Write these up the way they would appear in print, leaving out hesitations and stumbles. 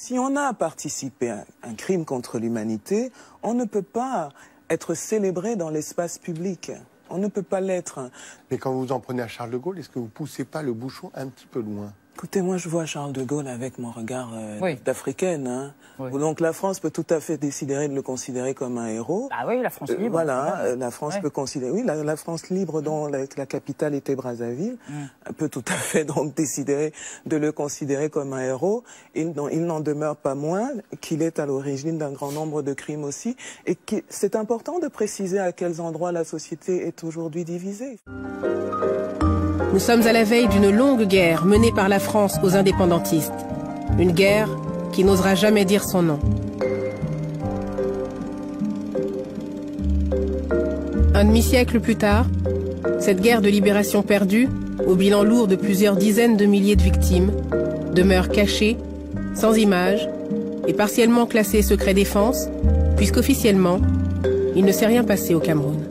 Si on a participé à un crime contre l'humanité, on ne peut pas être célébré dans l'espace public. On ne peut pas l'être. Mais quand vous en prenez à Charles de Gaulle, est-ce que vous poussez pas le bouchon un petit peu loin? Écoutez, moi je vois Charles de Gaulle avec mon regard d'africaine. Hein. Oui. Donc la France peut tout à fait décider de le considérer comme un héros. Ah oui, la France libre. Voilà, la France peut considérer... Oui, la France libre dont la capitale était Brazzaville peut tout à fait donc décider de le considérer comme un héros. Il n'en demeure pas moins qu'il est à l'origine d'un grand nombre de crimes aussi. Et c'est important de préciser à quels endroits la société est aujourd'hui divisée. Nous sommes à la veille d'une longue guerre menée par la France aux indépendantistes. Une guerre qui n'osera jamais dire son nom. Un demi-siècle plus tard, cette guerre de libération perdue, au bilan lourd de plusieurs dizaines de milliers de victimes, demeure cachée, sans images et partiellement classée secret défense, puisqu'officiellement, il ne s'est rien passé au Cameroun.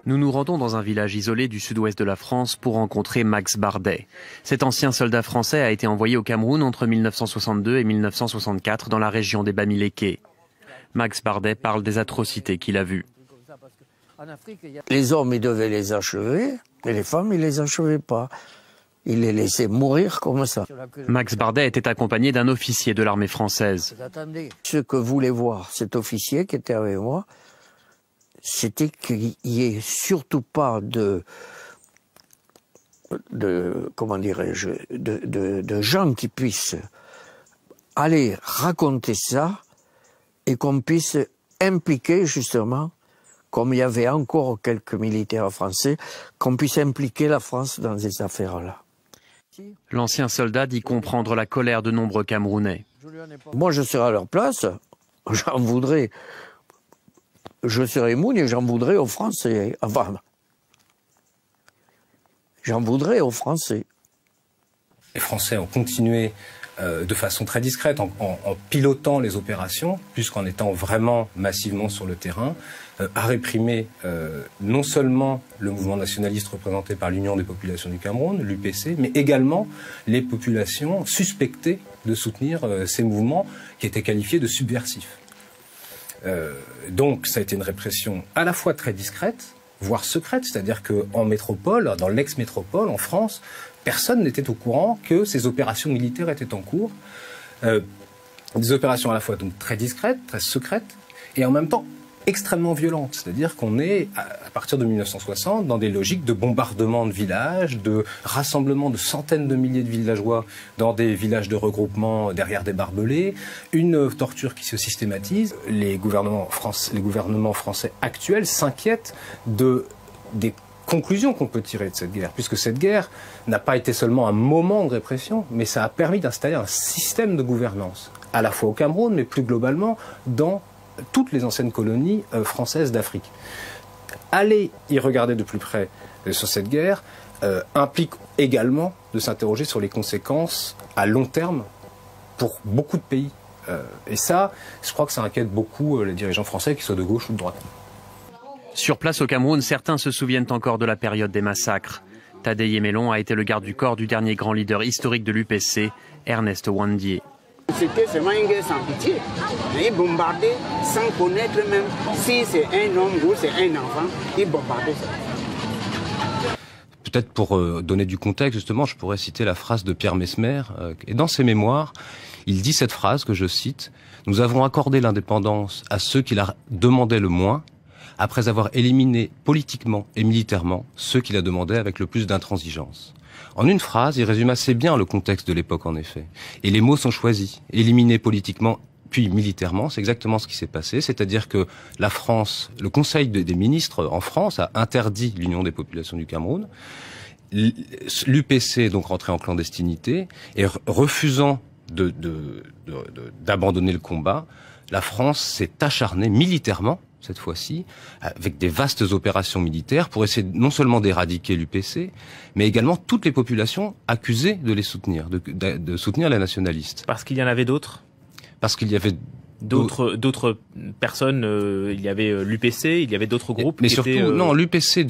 Nous nous rendons dans un village isolé du sud-ouest de la France pour rencontrer Max Bardet. Cet ancien soldat français a été envoyé au Cameroun entre 1962 et 1964 dans la région des Bamileke. Max Bardet parle des atrocités qu'il a vues. Les hommes, ils devaient les achever, et les femmes, ils les achevaient pas. Ils les laissaient mourir comme ça. Max Bardet était accompagné d'un officier de l'armée française. Ce que voulait voir cet officier qui était avec moi, c'était qu'il n'y ait surtout pas comment dirais-je, de gens qui puissent aller raconter ça et qu'on puisse impliquer justement, comme il y avait encore quelques militaires français, qu'on puisse impliquer la France dans ces affaires-là. L'ancien soldat dit comprendre la colère de nombreux Camerounais. Moi, je serais à leur place, j'en voudrais... Je serais moune et j'en voudrais aux Français. Enfin, j'en voudrais aux Français. Les Français ont continué de façon très discrète, en pilotant les opérations, puisqu'en étant vraiment massivement sur le terrain, à réprimer non seulement le mouvement nationaliste représenté par l'Union des populations du Cameroun, l'UPC, mais également les populations suspectées de soutenir ces mouvements qui étaient qualifiés de subversifs. Donc ça a été une répression à la fois très discrète, voire secrète, c'est-à-dire qu'en métropole, dans l'ex-métropole, en France, personne n'était au courant que ces opérations militaires étaient en cours. Des opérations à la fois donc très discrètes, très secrètes, et en même temps extrêmement violentes. C'est-à-dire qu'on est, à partir de 1960, dans des logiques de bombardement de villages, de rassemblement de centaines de milliers de villageois dans des villages de regroupement derrière des barbelés, une torture qui se systématise. Les gouvernements français actuels s'inquiètent des conclusions qu'on peut tirer de cette guerre, puisque cette guerre n'a pas été seulement un moment de répression, mais ça a permis d'installer un système de gouvernance, à la fois au Cameroun, mais plus globalement dans toutes les anciennes colonies françaises d'Afrique. Aller y regarder de plus près sur cette guerre implique également de s'interroger sur les conséquences à long terme pour beaucoup de pays. Et ça, je crois que ça inquiète beaucoup les dirigeants français, qu'ils soient de gauche ou de droite. Sur place au Cameroun, certains se souviennent encore de la période des massacres. Tadeye Melon a été le garde du corps du dernier grand leader historique de l'UPC, Ernest Ouandié. C'était vraiment une guerre sans pitié. Ils bombardaient sans connaître même si c'est un homme ou c'est un enfant. Ils bombardaient ça. Peut-être pour donner du contexte, justement, je pourrais citer la phrase de Pierre Messmer. Et dans ses mémoires, il dit cette phrase que je cite: « Nous avons accordé l'indépendance à ceux qui la demandaient le moins, après avoir éliminé politiquement et militairement ceux qui la demandaient avec le plus d'intransigeance. » En une phrase, il résume assez bien le contexte de l'époque, en effet. Et les mots sont choisis. Éliminer politiquement, puis militairement, c'est exactement ce qui s'est passé. C'est-à-dire que la France, le Conseil des ministres en France a interdit l'Union des populations du Cameroun. L'UPC est donc rentré en clandestinité et refusant d'abandonner le combat, la France s'est acharnée militairement, cette fois-ci, avec des vastes opérations militaires pour essayer non seulement d'éradiquer l'UPC, mais également toutes les populations accusées de les soutenir, de soutenir les nationalistes. Parce qu'il y en avait d'autres ? Parce qu'il y avait d'autres personnes, il y avait l'UPC, il y avait d'autres groupes. Mais surtout, non, l'UPC,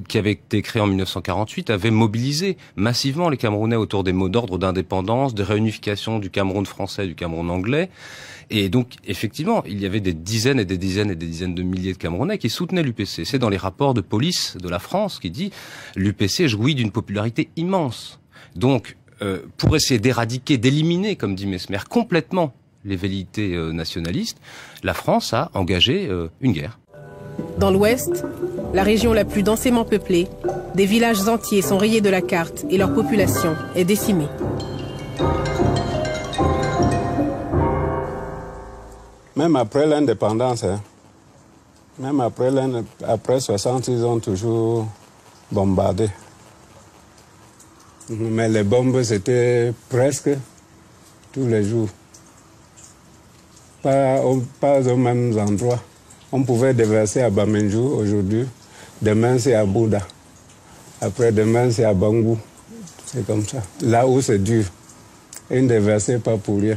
qui avait été créé en 1948, avait mobilisé massivement les Camerounais autour des mots d'ordre d'indépendance, de réunification du Cameroun français et du Cameroun anglais. Et donc, effectivement, il y avait des dizaines et des dizaines et des dizaines de milliers de Camerounais qui soutenaient l'UPC. C'est dans les rapports de police de la France qui dit l'UPC jouit d'une popularité immense. Donc, pour essayer d'éradiquer, d'éliminer, comme dit Mesmer, complètement les velléités nationalistes, la France a engagé une guerre. Dans l'Ouest, la région la plus densément peuplée, des villages entiers sont rayés de la carte et leur population est décimée. Même après l'indépendance, même après 60, ils ont toujours bombardé. Mais les bombes, c'était presque tous les jours. Pas aux mêmes endroits. On pouvait déverser à Bamenjou aujourd'hui. Demain, c'est à Bouddha. Après-demain, c'est à Bangou. C'est comme ça. Là où c'est dur. Ils ne déversaient pas pour rien.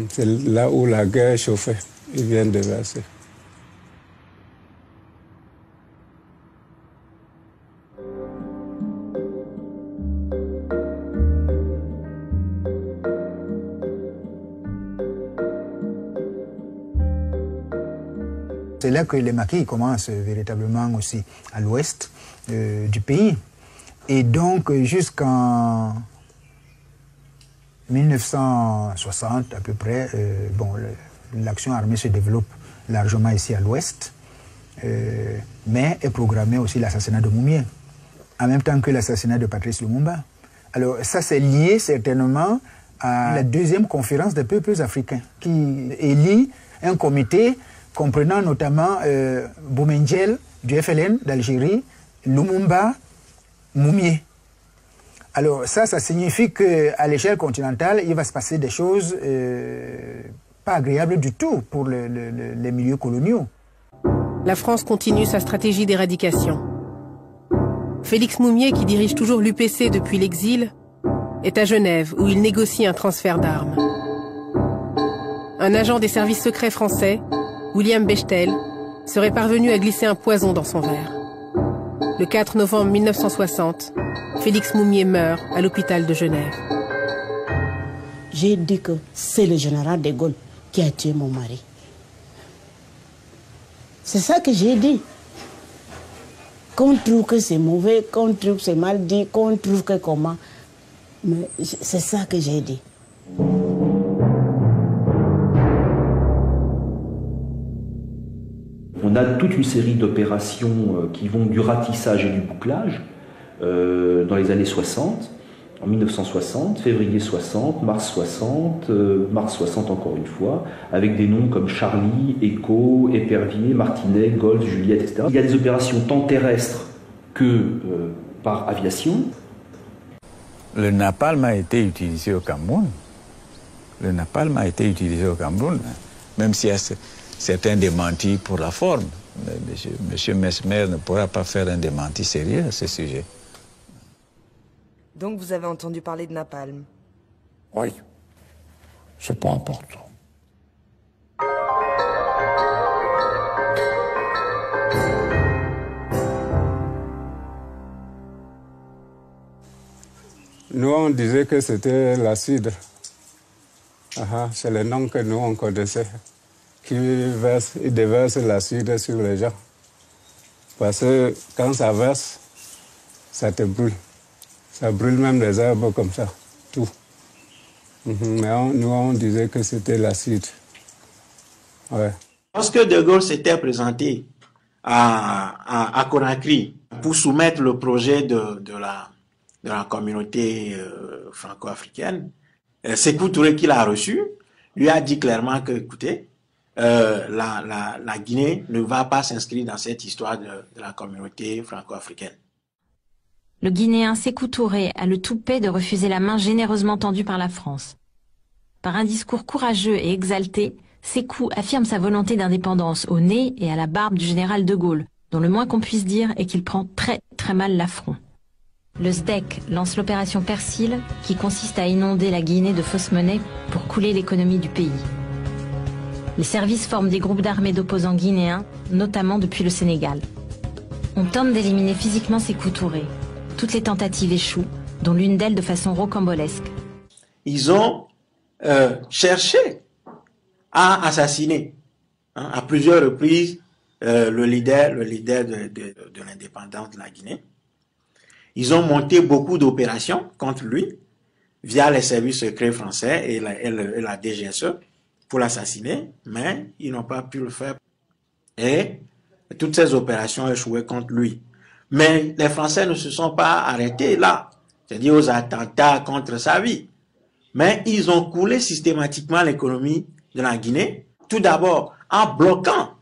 C'est là où la guerre chauffait. Ils viennent déverser. C'est là que les maquis commencent véritablement aussi à l'ouest du pays. Et donc jusqu'en 1960 à peu près, l'action armée se développe largement ici à l'ouest, mais est programmé aussi l'assassinat de Moumié, en même temps que l'assassinat de Patrice Lumumba. Alors ça c'est lié certainement à la deuxième conférence des peuples africains qui élit un comité comprenant notamment Boumendjel du FLN d'Algérie, Lumumba, Moumié. Alors ça signifie qu'à l'échelle continentale, il va se passer des choses pas agréables du tout pour les milieux coloniaux. La France continue sa stratégie d'éradication. Félix Moumié, qui dirige toujours l'UPC depuis l'exil, est à Genève où il négocie un transfert d'armes. Un agent des services secrets français, William Bechtel, serait parvenu à glisser un poison dans son verre. Le 4 novembre 1960, Félix Moumié meurt à l'hôpital de Genève. J'ai dit que c'est le général de Gaulle qui a tué mon mari. C'est ça que j'ai dit. Qu'on trouve que c'est mauvais, qu'on trouve que c'est mal dit, qu'on trouve que comment. Mais c'est ça que j'ai dit. On a toute une série d'opérations qui vont du ratissage et du bouclage dans les années 60, en 1960, février 60, mars 60, mars 60 encore une fois, avec des noms comme Charlie, Echo, Épervier, Martinet, Gold, Juliette, etc. Il y a des opérations tant terrestres que par aviation. Le napalm a été utilisé au Cameroun. Le napalm a été utilisé au Cameroun, même s'il y a certains démentis pour la forme. Monsieur Mesmer ne pourra pas faire un démenti sérieux à ce sujet. Donc vous avez entendu parler de napalm? Oui, c'est pas important. Nous, on disait que c'était l'acide. C'est le nom que nous, on connaissait. Qui déverse l'acide sur les gens. Parce que quand ça verse, ça te brûle. Ça brûle même les arbres comme ça, tout. Mais nous, on disait que c'était l'acide. Ouais. Lorsque De Gaulle s'était présenté à Conakry pour soumettre le projet de la communauté franco-africaine, Sékou Touré, qui l'a reçu, lui a dit clairement que, écoutez, la Guinée ne va pas s'inscrire dans cette histoire de la communauté franco-africaine. Le Guinéen Sékou Touré a le toupet de refuser la main généreusement tendue par la France. Par un discours courageux et exalté, Sékou affirme sa volonté d'indépendance au nez et à la barbe du général de Gaulle, dont le moins qu'on puisse dire est qu'il prend très très mal l'affront. Le SDEC lance l'opération Persil, qui consiste à inonder la Guinée de fausses monnaies pour couler l'économie du pays. Les services forment des groupes d'armées d'opposants guinéens, notamment depuis le Sénégal. On tente d'éliminer physiquement Sékou Touré. Toutes les tentatives échouent, dont l'une d'elles de façon rocambolesque. Ils ont cherché à assassiner à plusieurs reprises le leader de l'indépendance de la Guinée. Ils ont monté beaucoup d'opérations contre lui via les services secrets français et la DGSE pour l'assassiner, mais ils n'ont pas pu le faire. Et toutes ces opérations ont échoué contre lui. Mais les Français ne se sont pas arrêtés là, c'est-à-dire aux attentats contre sa vie. Mais ils ont coulé systématiquement l'économie de la Guinée, tout d'abord en bloquant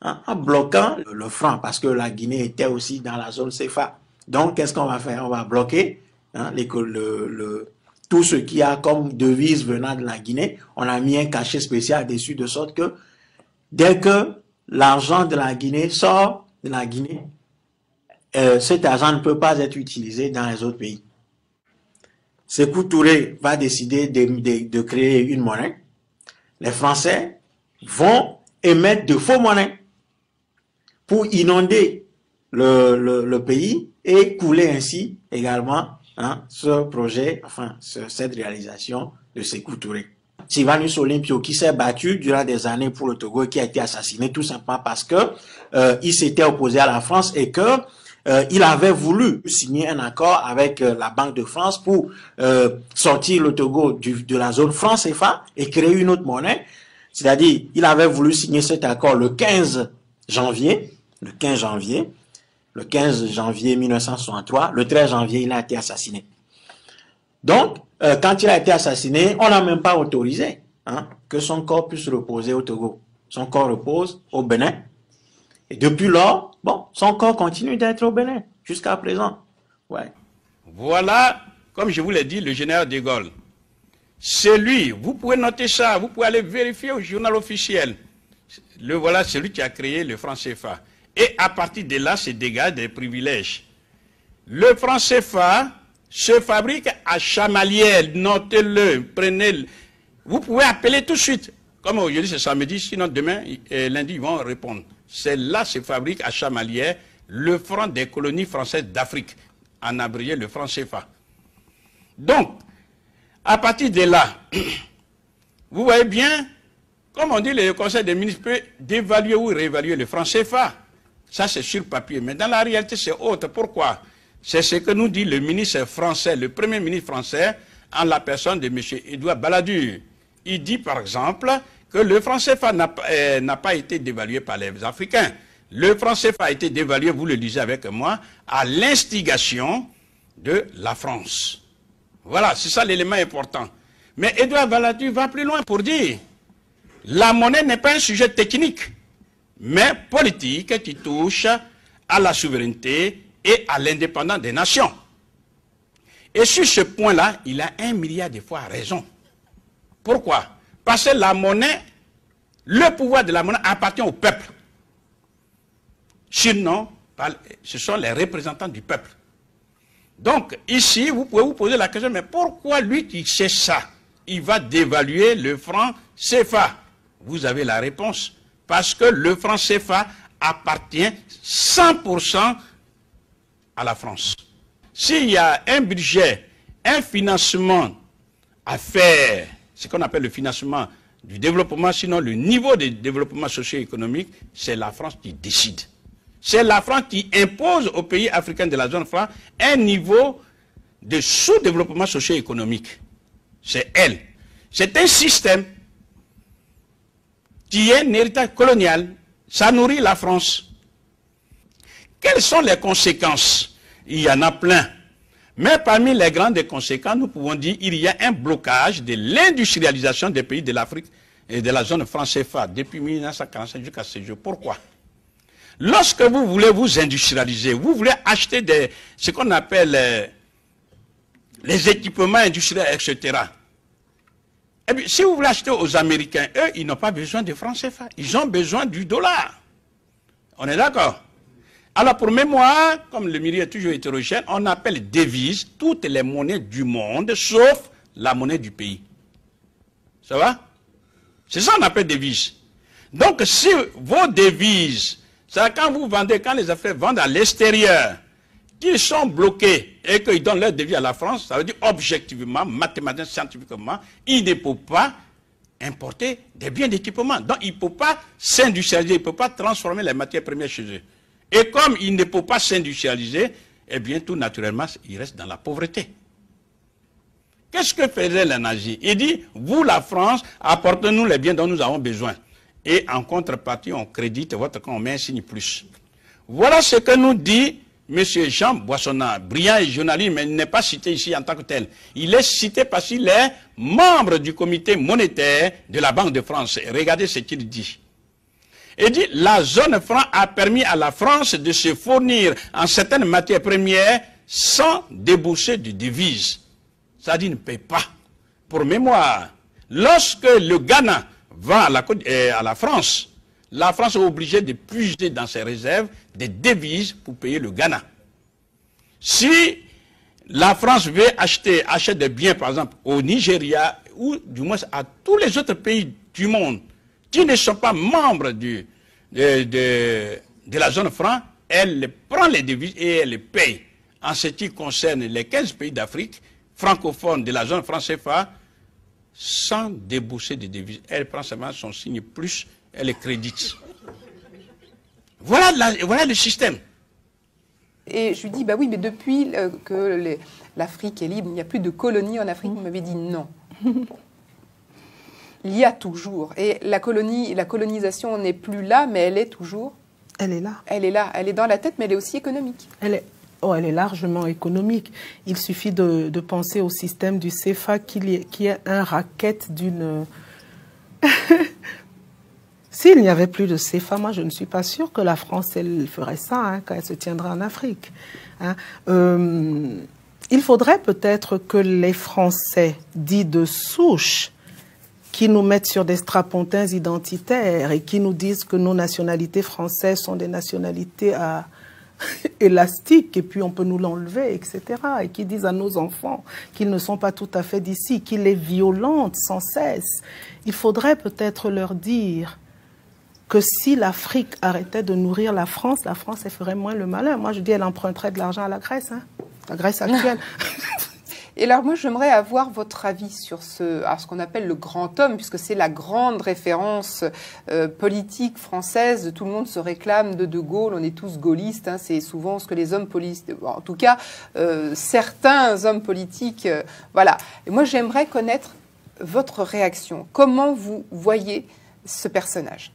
le franc, parce que la Guinée était aussi dans la zone CFA. Donc, qu'est-ce qu'on va faire? On va bloquer tout ce qu'il y a comme devise venant de la Guinée. On a mis un cachet spécial dessus, de sorte que dès que l'argent de la Guinée sort de la Guinée, cet argent ne peut pas être utilisé dans les autres pays. Sékou Touré va décider de créer une monnaie. Les Français vont émettre de faux monnaies pour inonder le pays et couler ainsi également ce projet, enfin cette réalisation de Sékou Touré. Sylvanus Olympio, qui s'est battu durant des années pour le Togo et qui a été assassiné tout simplement parce que il s'était opposé à la France et que il avait voulu signer un accord avec la Banque de France pour sortir le Togo de la zone franc CFA et créer une autre monnaie. C'est-à-dire, il avait voulu signer cet accord le 15 janvier 1963. Le 13 janvier, il a été assassiné. Donc, quand il a été assassiné, on n'a même pas autorisé que son corps puisse reposer au Togo. Son corps repose au Bénin. Et depuis lors, bon, son corps continue d'être au Bénin, jusqu'à présent. Ouais. Voilà, comme je vous l'ai dit, le général de Gaulle. C'est lui, vous pouvez noter ça, vous pouvez aller vérifier au journal officiel. Voilà, c'est lui qui a créé le franc CFA. Et à partir de là, se dégage des privilèges. Le franc CFA se fabrique à Chamalières, notez-le, prenez-le. Vous pouvez appeler tout de suite. Comme aujourd'hui c'est samedi, sinon demain, lundi, ils vont répondre. C'est là se fabrique à Chamalières le franc des colonies françaises d'Afrique, en abrégé le franc CFA. Donc, à partir de là, vous voyez bien, comme on dit, le Conseil des ministres peut dévaluer ou réévaluer le franc CFA. Ça, c'est sur papier. Mais dans la réalité, c'est autre. Pourquoi? C'est ce que nous dit le ministre français, le premier ministre français, en la personne de M. Édouard Balladur. Il dit, par exemple, que le franc CFA n'a pas été dévalué par les Africains. Le franc CFA a été dévalué, vous le lisez avec moi, à l'instigation de la France. Voilà, c'est ça l'élément important. Mais Édouard Balladur va plus loin pour dire la monnaie n'est pas un sujet technique, mais politique qui touche à la souveraineté et à l'indépendance des nations. Et sur ce point-là, il a 1 milliard de fois raison. Pourquoi? Parce que la monnaie, le pouvoir de la monnaie appartient au peuple. Sinon, ce sont les représentants du peuple. Donc, ici, vous pouvez vous poser la question, mais pourquoi lui qui sait ça, il va dévaluer le franc CFA? Vous avez la réponse. Parce que le franc CFA appartient 100% à la France. S'il y a un budget, un financement à faire, ce qu'on appelle le financement du développement, sinon le niveau de développement socio-économique, c'est la France qui décide. C'est la France qui impose aux pays africains de la zone franc un niveau de sous-développement socio-économique. C'est elle. C'est un système qui est un héritage colonial. Ça nourrit la France. Quelles sont les conséquences? Il y en a plein. Mais parmi les grandes conséquences, nous pouvons dire qu'il y a un blocage de l'industrialisation des pays de l'Afrique et de la zone franc CFA depuis 1945 jusqu'à ce jour. Pourquoi? Lorsque vous voulez vous industrialiser, vous voulez acheter ce qu'on appelle les équipements industriels, etc. Et puis, si vous voulez acheter aux Américains, eux, ils n'ont pas besoin de francs CFA. Ils ont besoin du dollar. On est d'accord? Alors, pour mémoire, comme le milieu est toujours hétérogène, on appelle devise toutes les monnaies du monde, sauf la monnaie du pays. Ça va? C'est ça qu'on appelle devise. Donc, si vos devises, c'est quand vous vendez, quand les Africains vendent à l'extérieur, qu'ils sont bloqués et qu'ils donnent leur devis à la France, ça veut dire objectivement, mathématiquement, scientifiquement, ils ne peuvent pas importer des biens d'équipement. Donc, ils ne peuvent pas s'industrialiser, ils ne peuvent pas transformer les matières premières chez eux. Et comme ils ne peuvent pas s'industrialiser, eh bien, tout naturellement, ils restent dans la pauvreté. Qu'est-ce que faisait les nazis? Il dit, vous, la France, apportez-nous les biens dont nous avons besoin. Et en contrepartie, on crédite votre compte, on met un signe plus. Voilà ce que nous dit M. Jean Boissonnat, brillant et journaliste, mais il n'est pas cité ici en tant que tel. Il est cité parce qu'il est membre du comité monétaire de la Banque de France. Regardez ce qu'il dit. Il dit, la zone franc a permis à la France de se fournir en certaines matières premières sans débourser de devises. Ça dit, ne paye pas. Pour mémoire, lorsque le Ghana va à la France est obligée de puiser dans ses réserves des devises pour payer le Ghana. Si la France veut achète des biens, par exemple, au Nigeria, ou du moins à tous les autres pays du monde qui ne sont pas membres de la zone franc, elle prend les devises et elle les paye. En ce qui concerne les 15 pays d'Afrique francophones de la zone franc CFA, sans débourser de devises, elle prend seulement son signe plus, elle les crédite. Voilà le système. Et je lui dis, bah oui, mais depuis que l'Afrique est libre, il n'y a plus de colonies en Afrique. Vous m'avez dit non. Il y a toujours. Et la colonisation n'est plus là, mais elle est toujours. Elle est là. Elle est là. Elle est dans la tête, mais elle est aussi économique. Elle est largement économique. Il suffit de penser au système du CFA qui est un racket d'une... S'il n'y avait plus de CFA, moi je ne suis pas sûre que la France elle ferait ça quand elle se tiendra en Afrique. Il faudrait peut-être que les Français dits de souche qui nous mettent sur des strapontins identitaires et qui nous disent que nos nationalités françaises sont des nationalités élastiques et puis on peut nous l'enlever, etc. Et qui disent à nos enfants qu'ils ne sont pas tout à fait d'ici, qu'ils les violentent sans cesse. Il faudrait peut-être leur dire que si l'Afrique arrêtait de nourrir la France, elle ferait moins le malin. Moi, je dis, elle emprunterait de l'argent à la Grèce, la Grèce actuelle. Et alors, moi, j'aimerais avoir votre avis sur ce qu'on appelle le grand homme, puisque c'est la grande référence politique française. Tout le monde se réclame de Gaulle. On est tous gaullistes. C'est souvent ce que les hommes politiques... En tout cas, certains hommes politiques... voilà. Et moi, j'aimerais connaître votre réaction. Comment vous voyez ce personnage ?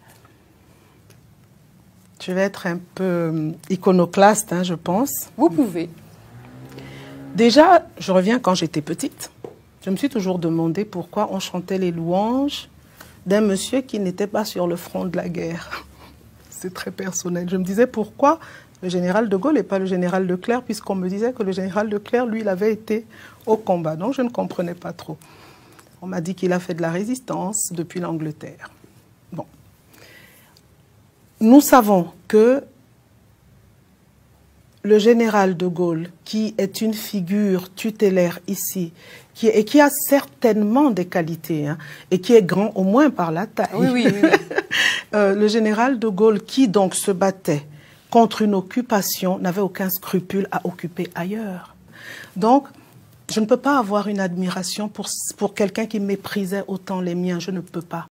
Je vais être un peu iconoclaste, je pense. Vous pouvez. Déjà, je reviens quand j'étais petite. Je me suis toujours demandé pourquoi on chantait les louanges d'un monsieur qui n'était pas sur le front de la guerre. C'est très personnel. Je me disais pourquoi le général de Gaulle et pas le général Leclerc, puisqu'on me disait que le général Leclerc, lui, il avait été au combat. Donc, je ne comprenais pas trop. On m'a dit qu'il a fait de la résistance depuis l'Angleterre. Bon. Nous savons que le général de Gaulle, qui est une figure tutélaire ici, qui a certainement des qualités, et qui est grand au moins par la taille. Oui. Le général de Gaulle, qui donc se battait contre une occupation, n'avait aucun scrupule à occuper ailleurs. Donc, je ne peux pas avoir une admiration pour quelqu'un qui méprisait autant les miens. Je ne peux pas.